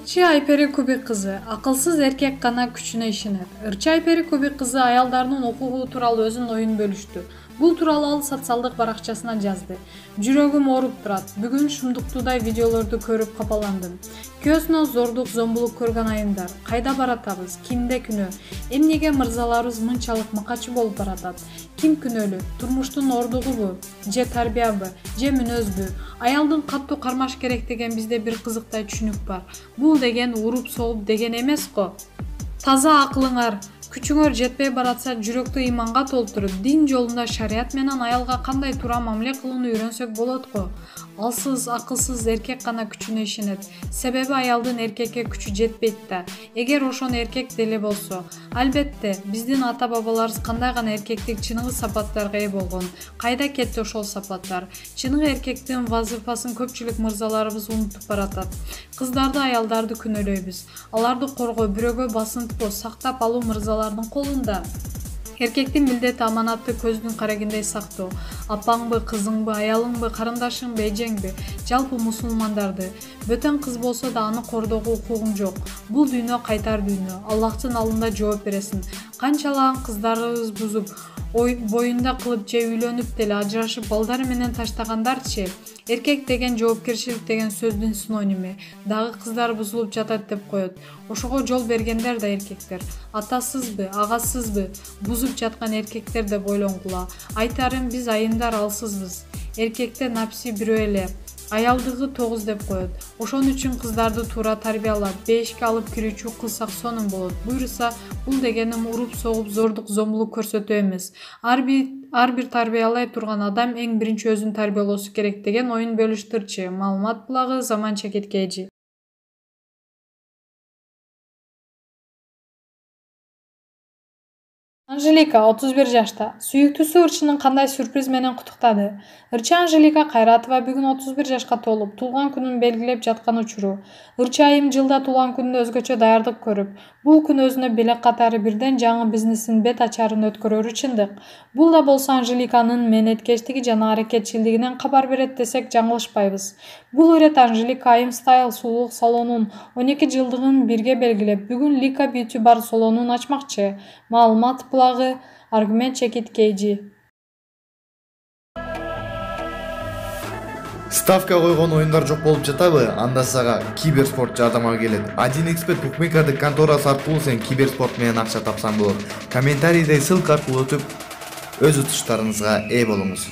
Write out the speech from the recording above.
Ырчы Айпери Кубик кызы акылсыз эркек гана күчүнө ишенет. Ырчы Айпери Кубик кызы аялдардын укугу тууралуу өзүнүн оюн бөлүштү. Бул тууралуу ал социалдык баракчасына жазды. Жүрөгүм ооруп турат. Бүгүн шумдуктуудай видеолорду көрүп капаландым. Күйөөсүнөн зордук, зомбулук көргөн айымдар. Кайда баратабыз? Кимде күнөө? Эмнеге мырзаларыбыз мынчалык макачы болуп баратат? Ким күнөөлүү? Турмуштун ордугубу? Же тарбиябы? Же мүнөзбү? Аялдын каттуу кармаш керек деген бизде бир кызыктай түшүнүк бар. Бул деген уруп согуп деген эмес го. Таза акылыңар, күчүңөр жетпей баратса жүрөктү иманга толтуруп, дин жолунда шарият менен аялга кандай туура мамиле кылууну үйрөнсөк болот го. Алсыз, акылсыз эркек гана күчүнө ишенет. Себеби аялдын эркекке күчү жетпейт да. Эгер ошону эркек деле болсо, албетте, биздин ата-бабаларыбыз кандай гана эркектик чыныгы сапаттарга ээ болгон. Кайда кетти ошол сапаттар? Чыныгы эркектин вазифасын көпчүлүк мырзаларыбыз унутуп баратат. Кыздарды, аялдарды күнөөлөйбүз. Аларды коргоо, бирөөгө басынтпоо, сактап алуу мырзалардын колунда. Эркектин милдети аманатты көздүн карагындай сактоо. Апаңбы, кызыңбы, аялыңбы, карындашыңбы, эжеңби, жалпы мусулмандарды. Бөтөн кыз болсо да аны кордоого укугуң жок. Бул дүйнө кайтар дүйнө. Аллахтын алдында жооп бересиң. Канчалаган кыздарыбыз бузуп, боюнда кылып же үйлөнүп деле ажырашып балдары менен таштагандарчы. Эркек деген жоопкерчилик деген сөздүн синонимі. Дагы кыздар бузулуп жатат деп коет. Ошого жол бергендер да эркектер. Атасызбы, агасызбы, бузуп жаткан эркектер деп ойлонгула. Айтарым, биз айымдар алсызбыз. Эркекте напси бирөө эле. Аялдыгы 9 деп коет. Ошон үчүн кыздарды туура тарбиялап, бешикке алып кирүүчү кылсак сонун болот. Буйруса, бул дегеним уруп согуп зордук, зомбулук көрсөтүү эмес. Ар бир тарбиялай турган адам эң биринчи өзүн тарбиялоосу керек деген оюн бөлүштүрчү. Маалымат булагы Заман Чекиткейчи. Анжелика 31 жашта. Сүйүктүүсү Ырчынын кандай сюрприз менен куттуктады? Ырчы Анжелика Кайратова бүгүн 31 жашка толуп, туулган күнүн белгилеп жаткан учуру. Ырчы айым жылда туулган күнүнө өзгөчө даярдык көрүп, бул күн өзүнө белек катары бирден жаңы бизнесин бет ачарын өткөрөрү чындык. Бул да болсо Анжеликанын мээнеткечтиги жана аракетчилдигинен кабар берет десек жаңылышпайбыз. Бул ирет Анжелика айым стайл сулуулук салонун 12 жылдыгын бирге белгилеп, бүгүн Lika Beauty Bar салонун ачмакчы. Маалымат булагы Аргумент Чекиткейчи. Ставка койгон оюндар жок болуп жатабы? Анда сага киберспорт жардамга келет. 1xbet букмекерлик конторасы аркылуу сен киберспорт менен акча тапсаң болот. Комментарийде ссылка аркылуу өтүп, өз утуштарыңызга ээ болуңуз.